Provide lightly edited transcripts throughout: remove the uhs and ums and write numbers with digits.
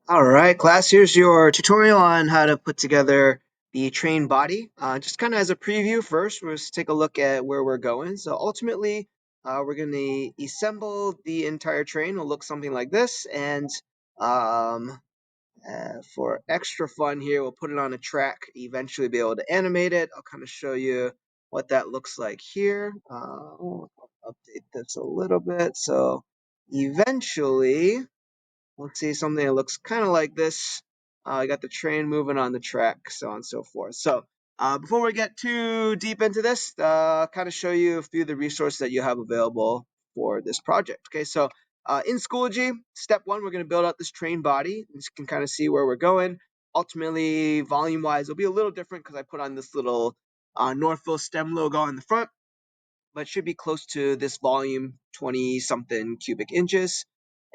All right, class, here's your tutorial on how to put together the train body. Just kind of as a preview first, let's take a look at where we're going. So ultimately, we're going to assemble the entire train. It'll look something like this. And um, for extra fun here, we'll put it on a track, eventually be able to animate it. I'll kind of show you what that looks like here. I'll update this a little bit. So eventually, let's see something that looks kind of like this. I got the train moving on the track, so on and so forth. So before we get too deep into this, kind of show you a few of the resources that you have available for this project. Okay, so in Schoology, step one, we're going to build out this train body. You can kind of see where we're going. Ultimately, volume-wise, it'll be a little different because I put on this little Northville STEM logo on the front, but it should be close to this volume, 20 something cubic inches.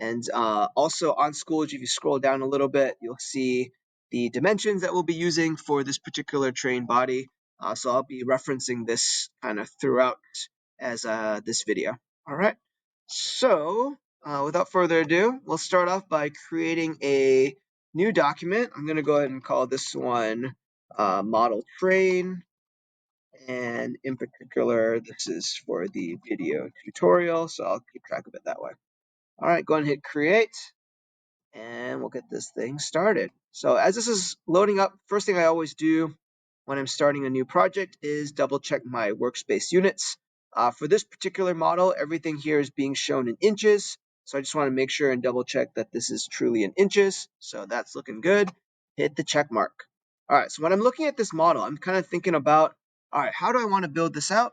And also on Schoology, if you scroll down a little bit, you'll see the dimensions that we'll be using for this particular train body. So I'll be referencing this kind of throughout as this video. All right. So without further ado, we'll start off by creating a new document. I'm going to go ahead and call this one model train. And in particular, this is for the video tutorial, so I'll keep track of it that way. All right, go ahead and hit create, and we'll get this thing started. So as this is loading up, first thing I always do when I'm starting a new project is double check my workspace units. For this particular model, everything here is being shown in inches, so I just want to make sure and double check that this is truly in inches. So that's looking good. Hit the check mark. All right, so when I'm looking at this model, I'm kind of thinking about, all right, how do I want to build this out?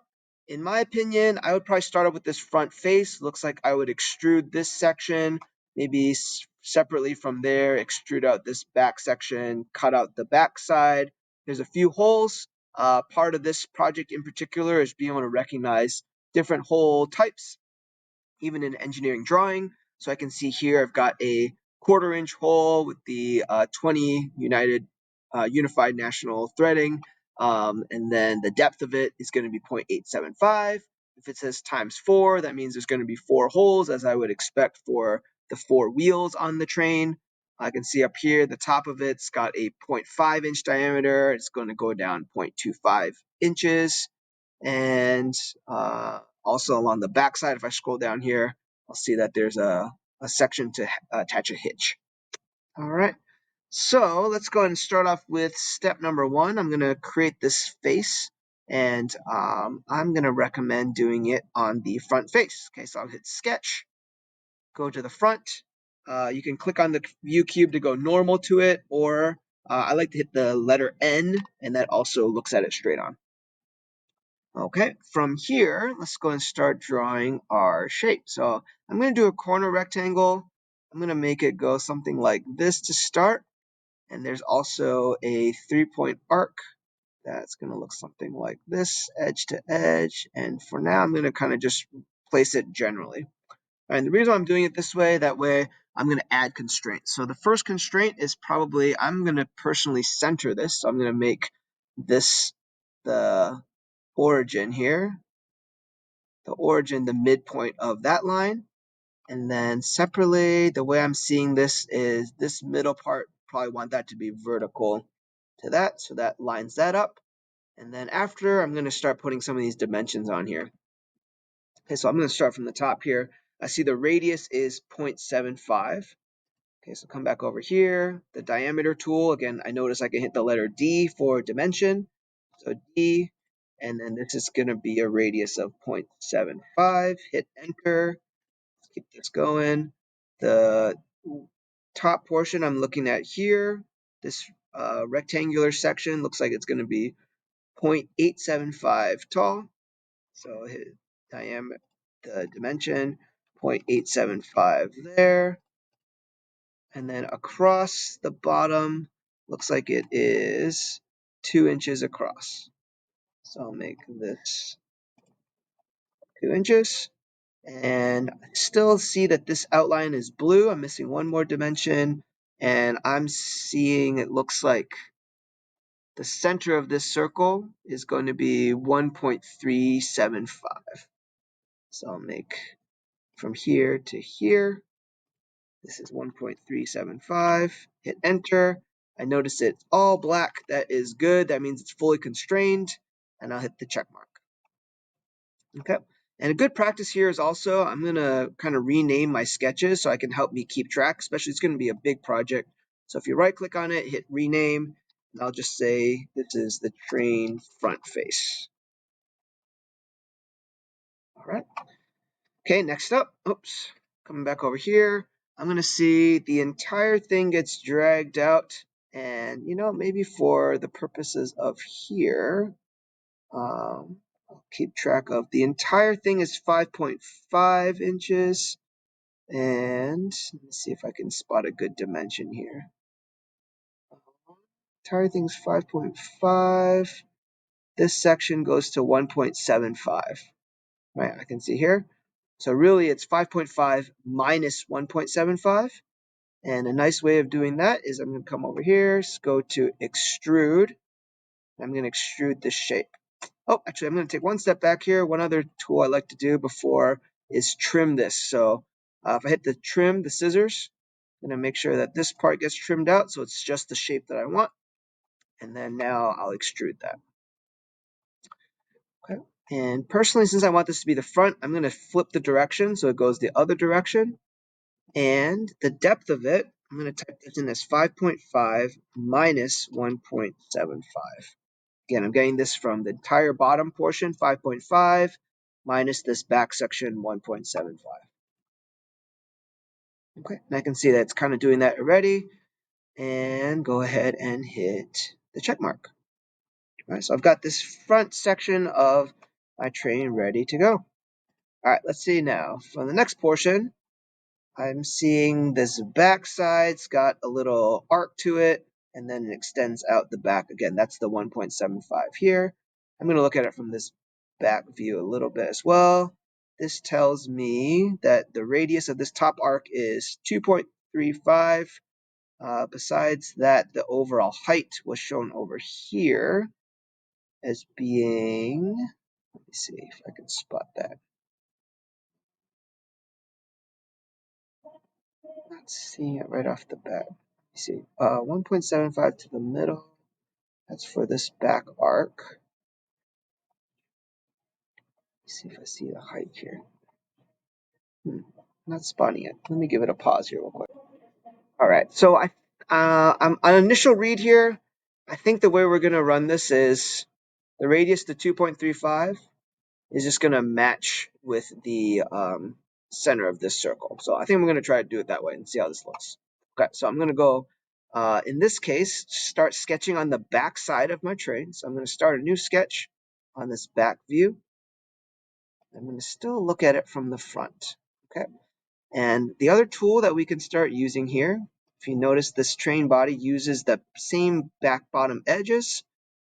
In my opinion, I would probably start up with this front face. Looks like I would extrude this section, maybe separately from there, extrude out this back section, cut out the back side. There's a few holes. Part of this project in particular is being able to recognize different hole types, even in engineering drawing. So I can see here I've got a 1/4 inch hole with the 20 unified national threading. And then the depth of it is going to be 0.875. If it says ×4, that means there's going to be 4 holes, as I would expect for the 4 wheels on the train. I can see up here the top of it's got a 0.5 inch diameter. It's going to go down 0.25 inches. And also along the backside, if I scroll down here, I'll see that there's a section to attach a hitch. All right. So let's go ahead and start off with step number 1. I'm going to create this face, and I'm going to recommend doing it on the front face. Okay, so I'll hit sketch, go to the front. You can click on the view cube to go normal to it, or I like to hit the letter N, and that also looks at it straight on. Okay, from here, let's go and start drawing our shape. So I'm going to do a corner rectangle. I'm going to make it go something like this to start. And there's also a 3-point arc that's going to look something like this, edge to edge. And for now, I'm going to kind of just place it generally. And the reason I'm doing it this way, that way I'm going to add constraints. So the first constraint is probably, I'm going to personally center this. So I'm going to make this the origin here, the midpoint of that line. And then separately, the way I'm seeing this is this middle part, probably want that to be vertical to that. So that lines that up. And then after, I'm going to start putting some of these dimensions on here. Okay, so I'm going to start from the top here. I see the radius is 0.75. Okay, so come back over here. The diameter tool, again, I notice I can hit the letter D for dimension. So D, and then this is going to be a radius of 0.75. Hit enter. Let's keep this going. The top portion I'm looking at here, this rectangular section looks like it's going to be 0.875 tall. So hit diameter, the dimension, 0.875 there. And then across the bottom, looks like it is 2 inches across. So I'll make this 2 inches. And I still see that this outline is blue. I'm missing one more dimension. And I'm seeing it looks like the center of this circle is going to be 1.375. So I'll make from here to here This is 1.375. Hit enter. I notice it's all black. That is good. That means it's fully constrained. And I'll hit the check mark. Okay. And a good practice here is also I'm going to kind of rename my sketches so I can help me keep track, especially it's going to be a big project. So if you right click on it, hit rename, and I'll just say this is the train front face. All right. Okay, next up, oops, coming back over here, I'm going to see the entire thing gets dragged out. And, maybe for the purposes of here, I'll keep track of the entire thing is 5.5 inches. And let's see if I can spot a good dimension here. Entire thing's 5.5. This section goes to 1.75. Right, I can see here. So really it's 5.5 minus 1.75. And a nice way of doing that is I'm going to come over here, go to extrude. I'm going to extrude this shape. Oh, actually, I'm going to take one step back here. One other tool I like to do before is trim this. So if I hit the trim, the scissors, I'm going to make sure that this part gets trimmed out so it's just the shape that I want. And then now I'll extrude that. Okay. And personally, since I want this to be the front, I'm going to flip the direction so it goes the other direction. And the depth of it, I'm going to type this in as 5.5 minus 1.75. Again, I'm getting this from the entire bottom portion, 5.5, minus this back section, 1.75. Okay, and I can see that it's kind of doing that already. And go ahead and hit the check mark. All right, so I've got this front section of my train ready to go. All right, let's see now. For the next portion, I'm seeing this back side's got a little arc to it, and then it extends out the back. Again, that's the 1.75 here. I'm going to look at it from this back view a little bit as well. This tells me that the radius of this top arc is 2.35. Besides that, the overall height was shown over here as being, let me see if I can spot that. Not seeing it right off the bat. You see, 1.75 to the middle. That's for this back arc. Let's see if I see the height here. Not spotting it. Let me give it a pause here real quick. All right, so I'm on initial read here. I think the way we're gonna run this is the radius to 2.35 is just gonna match with the center of this circle. So I think we're gonna try to do it that way and see how this looks. Okay, so I'm gonna go, in this case, start sketching on the back side of my train. So I'm gonna start a new sketch on this back view. I'm gonna still look at it from the front, okay? And the other tool that we can start using here, if you notice this train body uses the same back bottom edges.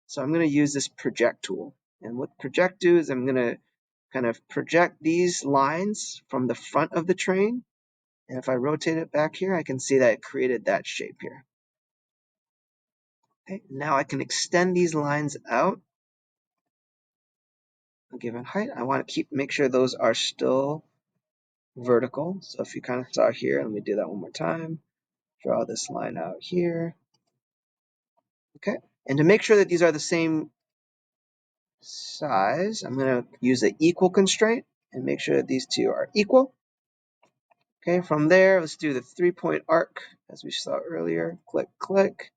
So I'm gonna use this project tool. And what project do is I'm gonna kind of project these lines from the front of the train. And if I rotate it back here, I can see that it created that shape here. Okay, now I can extend these lines out a given height. I want to make sure those are still vertical. So if you kind of saw here, let me do that one more time. Draw this line out here. Okay, and to make sure that these are the same size, I'm going to use the equal constraint and make sure that these two are equal. Okay, from there, let's do the 3-point arc as we saw earlier. Click, click.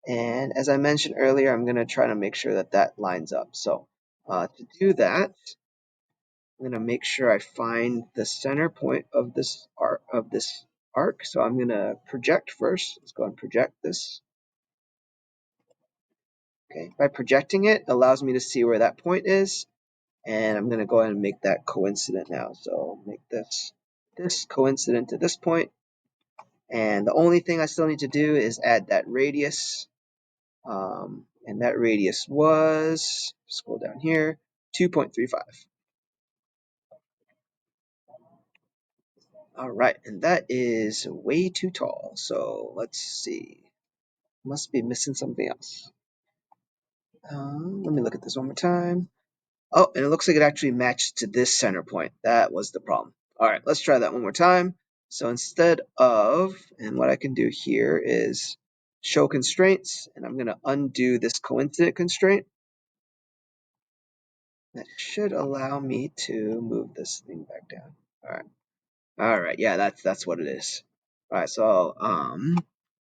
And as I mentioned earlier, I'm going to try to make sure that that lines up. So to do that, I'm going to make sure I find the center point of this arc. So I'm going to project first. Let's go and project this. Okay, by projecting it, allows me to see where that point is. And I'm going to go ahead and make that coincident now. So make this coincident to this point. And the only thing I still need to do is add that radius. And that radius was, scroll down here, 2.35. All right, and that is way too tall. So let's see. Must be missing something else. Let me look at this one more time. Oh, and it looks like it actually matched to this center point. That was the problem. All right, let's try that one more time. So instead of, and what I can do here is show constraints, and I'm going to undo this coincident constraint. That should allow me to move this thing back down. All right, yeah, that's what it is. All right, so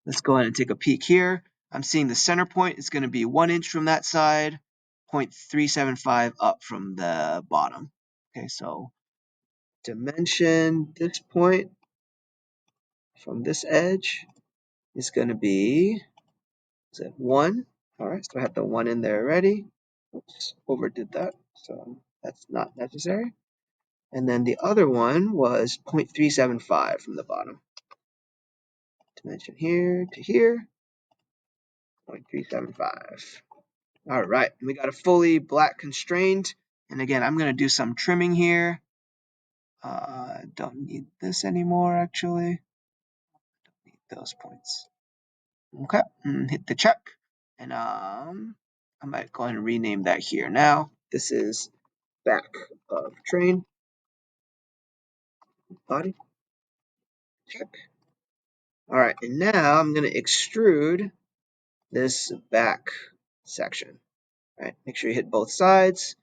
let's go ahead and take a peek here. I'm seeing the center point is going to be 1 inch from that side, 0.375 up from the bottom. Okay, so dimension this point from this edge is going to be, is it 1? All right, so I have the 1 in there already. Oops, overdid that, so that's not necessary. And then the other one was 0.375 from the bottom. Dimension here to here, 0.375. All right, we got a fully black constrained. And again, I'm going to do some trimming here. Don't need this anymore, actually. Don't need those points. Okay, hit the check. And I might go ahead and rename that here now. This is back of train body. Check. All right, and now I'm going to extrude this back section. All right, make sure you hit both sides.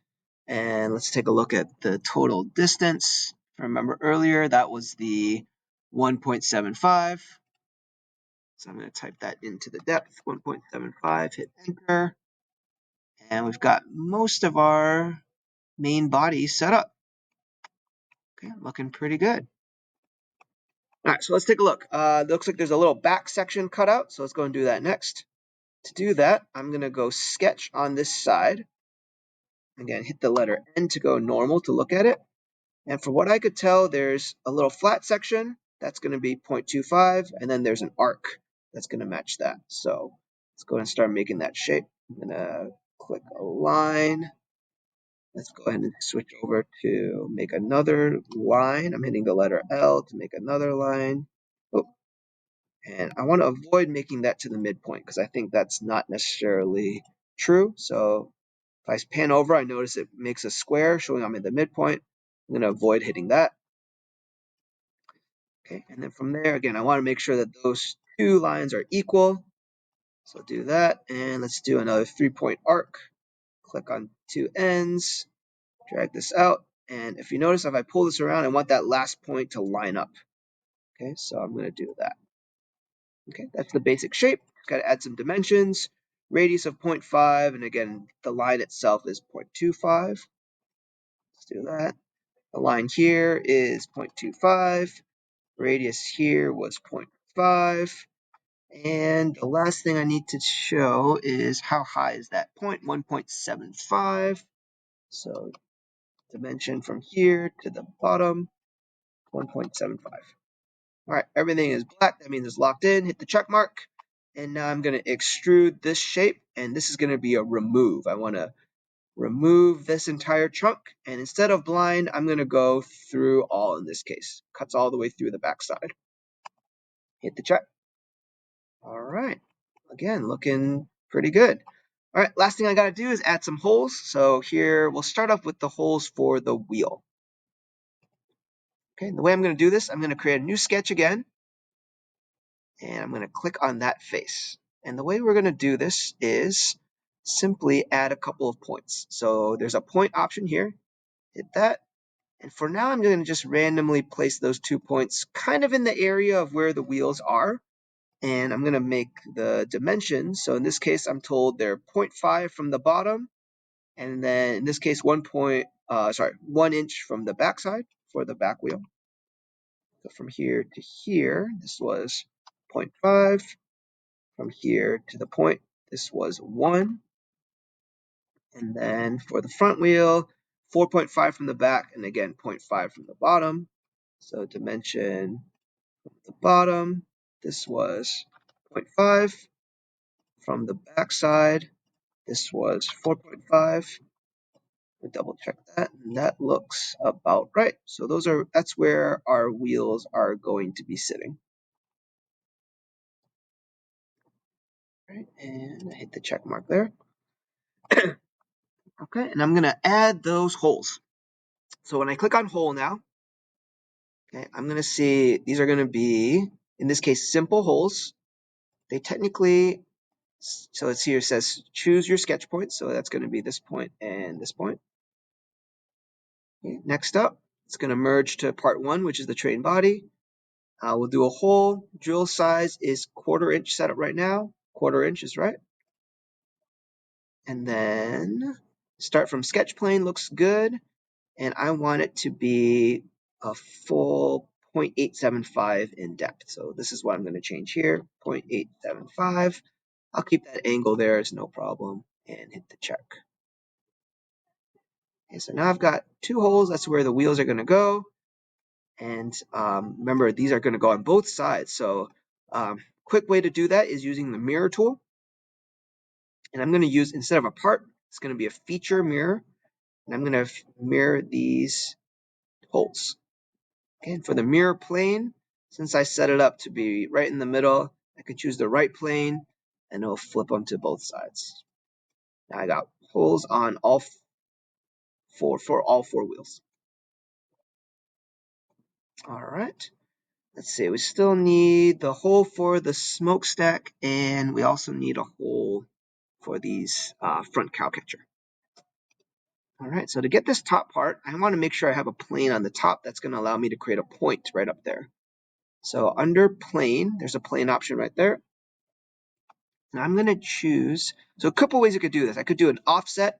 And let's take a look at the total distance. Remember earlier, that was the 1.75. So I'm going to type that into the depth, 1.75, hit enter. And we've got most of our main body set up. Okay, looking pretty good. All right, so let's take a look. Looks like there's a little back section cut out, so let's go and do that next. To do that, I'm going to go sketch on this side. Again, hit the letter N to go normal to look at it. And for what I could tell, there's a little flat section that's going to be 0.25, and then there's an arc that's going to match that. So let's go ahead and start making that shape. I'm going to click align. Let's go ahead and switch over to make another line. I'm hitting the letter L to make another line. Oh, and I want to avoid making that to the midpoint because I think that's not necessarily true. So if I pan over, I notice it makes a square showing I'm in the midpoint. I'm going to avoid hitting that. Okay, and then from there, again, I want to make sure that those two lines are equal. So I'll do that, and let's do another 3-point arc. Click on two ends, drag this out, and if you notice, if I pull this around, I want that last point to line up. Okay, so I'm going to do that. Okay, that's the basic shape. Got to add some dimensions. Radius of 0.5, and again, the line itself is 0.25. Let's do that. The line here is 0.25. Radius here was 0.5. And the last thing I need to show is how high is that point, 1.75. So dimension from here to the bottom, 1.75. All right, everything is black. That means it's locked in. Hit the check mark. And now I'm going to extrude this shape, and this is going to be a remove. I want to remove this entire chunk, and instead of blind, I'm going to go through all in this case. Cuts all the way through the backside. Hit the check. All right. Again, looking pretty good. All right, last thing I got to do is add some holes. So here, we'll start off with the holes for the wheel. Okay, the way I'm going to do this, I'm going to create a new sketch again. And I'm going to click on that face. And the way we're going to do this is simply add a couple of points. So there's a point option here. Hit that. And for now, I'm going to just randomly place those 2 points kind of in the area of where the wheels are. And I'm going to make the dimensions. So in this case, I'm told they're 0.5 from the bottom. And then in this case, 1 inch from the backside for the back wheel. So from here to here, this was 0.5. From here to the point, this was 1. And then for the front wheel, 4.5 from the back, and again, 0.5 from the bottom. So dimension from the bottom, this was 0.5. From the back side, this was 4.5. We double check that, and that looks about right. So that's where our wheels are going to be sitting. Right, and I hit the check mark there. Okay, and I'm gonna add those holes. So when I click on hole now, Okay, I'm going to see, these are going to be, in this case, simple holes. They technically, so it's here, it says choose your sketch point. So that's going to be this point and this point. Okay, next up, it's going to merge to part 1, which is the train body. We'll do a hole. Drill size is 1/4 inch setup right now. 1/4 inch is right. And then start from sketch plane, looks good. And I want it to be a full 0.875 in depth. So this is what I'm going to change here, 0.875. I'll keep that angle there, it's no problem, and hit the check. Okay, so now I've got 2 holes, that's where the wheels are going to go. And remember, these are going to go on both sides. So quick way to do that is using the mirror tool. And I'm going to use, instead of a part, it's going to be a feature mirror. And I'm going to mirror these holes. Okay, for the mirror plane, since I set it up to be right in the middle, I can choose the right plane and it'll flip them to both sides. Now I got holes on all for all 4 wheels. All right. Let's see, we still need the hole for the smokestack, and we also need a hole for these front cow catcher. All right, so to get this top part, I want to make sure I have a plane on the top that's going to allow me to create a point right up there. So under plane, there's a plane option right there. And I'm going to choose, so a couple ways I could do this. I could do an offset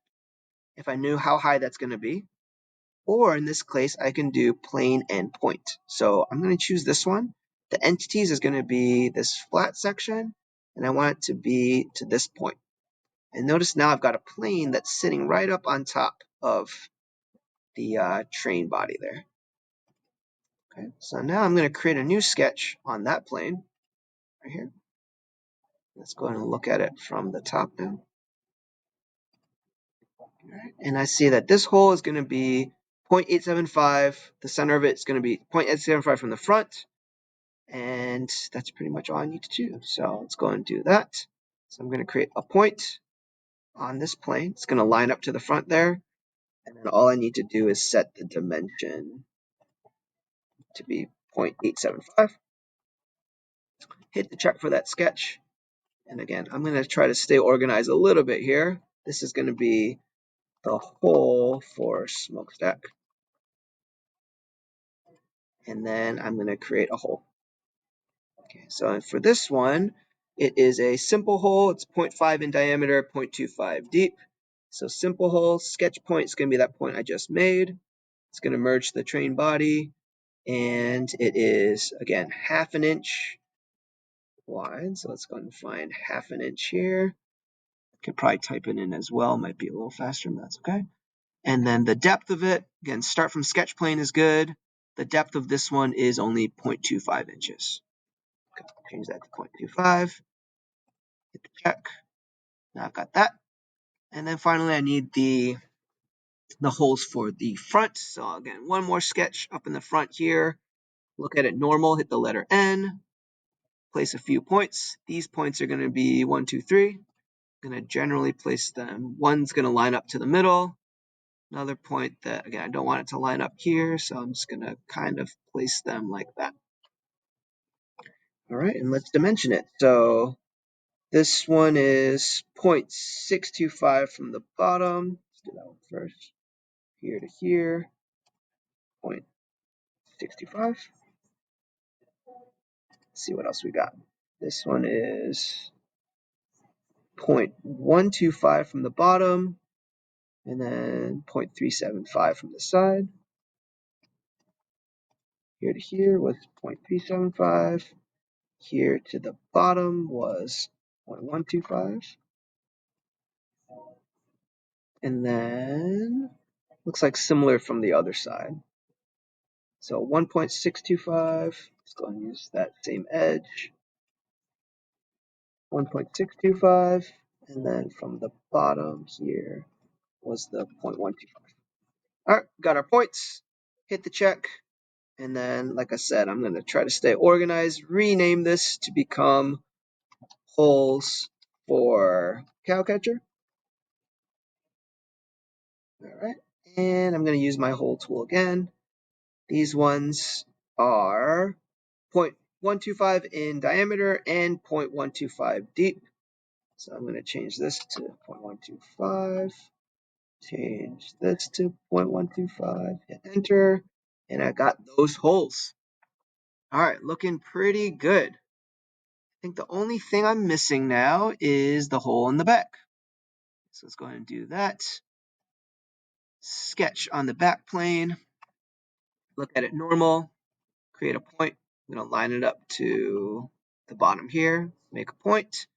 if I knew how high that's going to be. Or in this case, I can do plane and point. So I'm going to choose this one. The entities is going to be this flat section, and I want it to be to this point. And notice now I've got a plane that's sitting right up on top of the train body there. Okay, so now I'm going to create a new sketch on that plane right here. Let's go ahead and look at it from the top now. Right. And I see that this hole is going to be 0.875. The center of it is going to be 0.875 from the front. And that's pretty much all I need to do. So let's go and do that. So I'm going to create a point on this plane. It's going to line up to the front there. And then all I need to do is set the dimension to be 0.875. Hit the check for that sketch. And again, I'm going to try to stay organized a little bit here. This is going to be the hole for smokestack. And then I'm going to create a hole. Okay, so for this one, it is a simple hole. It's 0.5 in diameter, 0.25 deep. So simple hole, sketch point is going to be that point I just made. It's going to merge the train body. And it is, again, 1/2 inch wide. So let's go and find 1/2 inch here. I could probably type it in as well. Might be a little faster, but that's okay. And then the depth of it, again, start from sketch plane is good. The depth of this one is only 0.25 inches. Okay, change that to 0.25. Hit the check. Now I've got that. And then finally I need the holes for the front. So again, one more sketch up in the front here. Look at it normal, hit the letter N, place a few points. These points are going to be 1, 2, 3. I'm going to generally place them. One's going to line up to the middle. Another point that, again, I don't want it to line up here, so I'm just going to kind of place them like that. All right, and let's dimension it. So this one is 0.625 from the bottom. Let's do that one first. Here to here, 0.65. Let's see what else we got. This one is 0.125 from the bottom, and then 0.375 from the side. Here to here was 0.375. Here to the bottom was 0.125. And then looks like similar from the other side. So 1.625, let's go and use that same edge. 1.625, and then from the bottom here was the 0.125. All right, got our points. Hit the check. And then, like I said, I'm going to try to stay organized, rename this to become holes for cowcatcher. All right, and I'm going to use my hole tool again. These ones are 0.125 in diameter and 0.125 deep. So I'm going to change this to 0.125, change this to 0.125, hit enter, and I got those holes. All right, looking pretty good. I think the only thing I'm missing now is the hole in the back. So let's go ahead and do that. Sketch on the back plane, look at it normal, create a point. I'm going to line it up to the bottom here, make a point,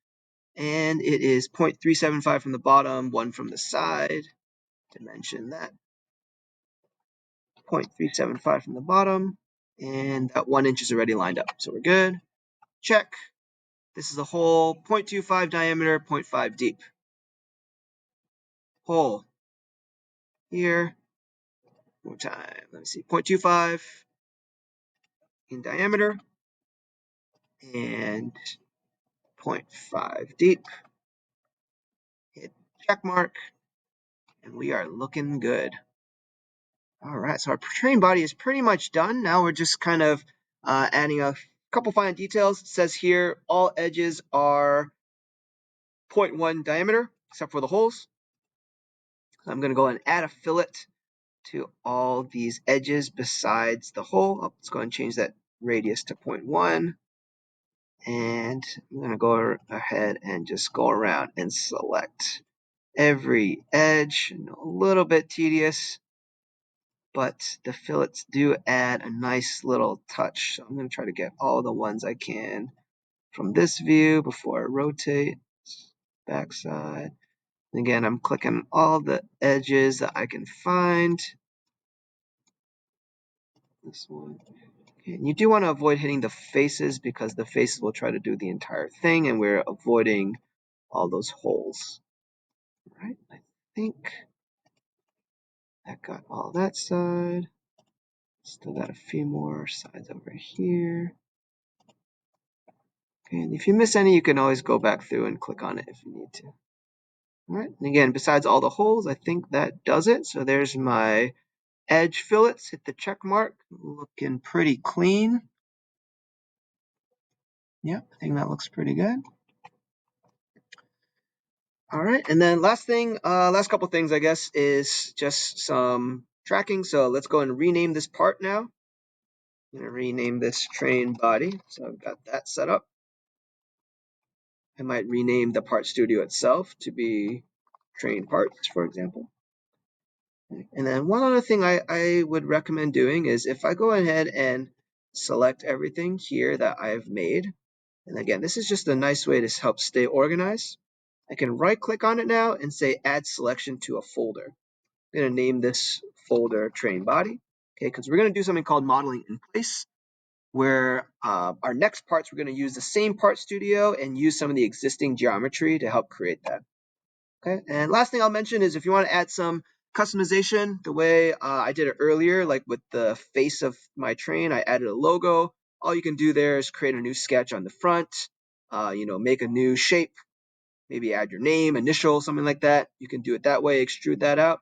and it is 0.375 from the bottom, 1 from the side. Dimension that, 0.375 from the bottom, and that 1 inch is already lined up, so we're good. Check. This is a hole, 0.25 diameter, 0.5 deep. Hole here, more time, let me see, 0.25 in diameter and 0.5 deep. Hit check mark, and we are looking good. All right, so our train body is pretty much done. Now we're just kind of adding a couple fine details. It says here all edges are 0.1 diameter, except for the holes. So I'm going to go and add a fillet to all these edges besides the hole. Oh, let's go and change that radius to 0.1. And I'm going to go ahead and just go around and select every edge. A little bit tedious, but the fillets do add a nice little touch. So I'm going to try to get all the ones I can from this view before I rotate. Backside. Again, I'm clicking all the edges that I can find. This one. Okay, and you do want to avoid hitting the faces because the faces will try to do the entire thing, and we're avoiding all those holes. All right, I think that got all that side. Still got a few more sides over here. Okay, and if you miss any, you can always go back through and click on it if you need to. All right, and again, besides all the holes, I think that does it. So there's my edge fillets. Hit the check mark. Looking pretty clean. Yep, I think that looks pretty good. All right, and then last couple things, I guess, is just some tracking. So let's go and rename this part now. I'm gonna rename this train body. So I've got that set up. I might rename the part studio itself to be train parts, for example. And then one other thing I would recommend doing is if I go ahead and select everything here that I've made, and again, this is just a nice way to help stay organized. I can right click on it now and say add selection to a folder. I'm going to name this folder train body, okay, because we're going to do something called modeling in place, where our next parts, we're going to use the same part studio and use some of the existing geometry to help create that. Okay, and last thing I'll mention is if you want to add some customization, the way I did it earlier, like with the face of my train, I added a logo. All you can do there is create a new sketch on the front, make a new shape, maybe add your name, initial, something like that. You can do it that way, extrude that out.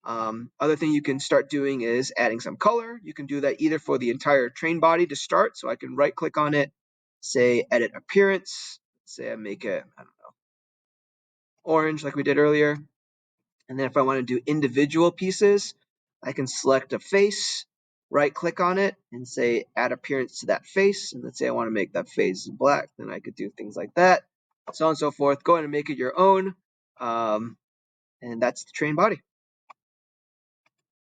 Other thing you can start doing is adding some color. You can do that either for the entire train body to start. So I can right click on it, say edit appearance, say I make it, I don't know, orange like we did earlier. And then if I want to do individual pieces, I can select a face, right click on it and say add appearance to that face. And let's say I want to make that face black, then I could do things like that, so on and so forth. Go ahead and make it your own. And that's the train body.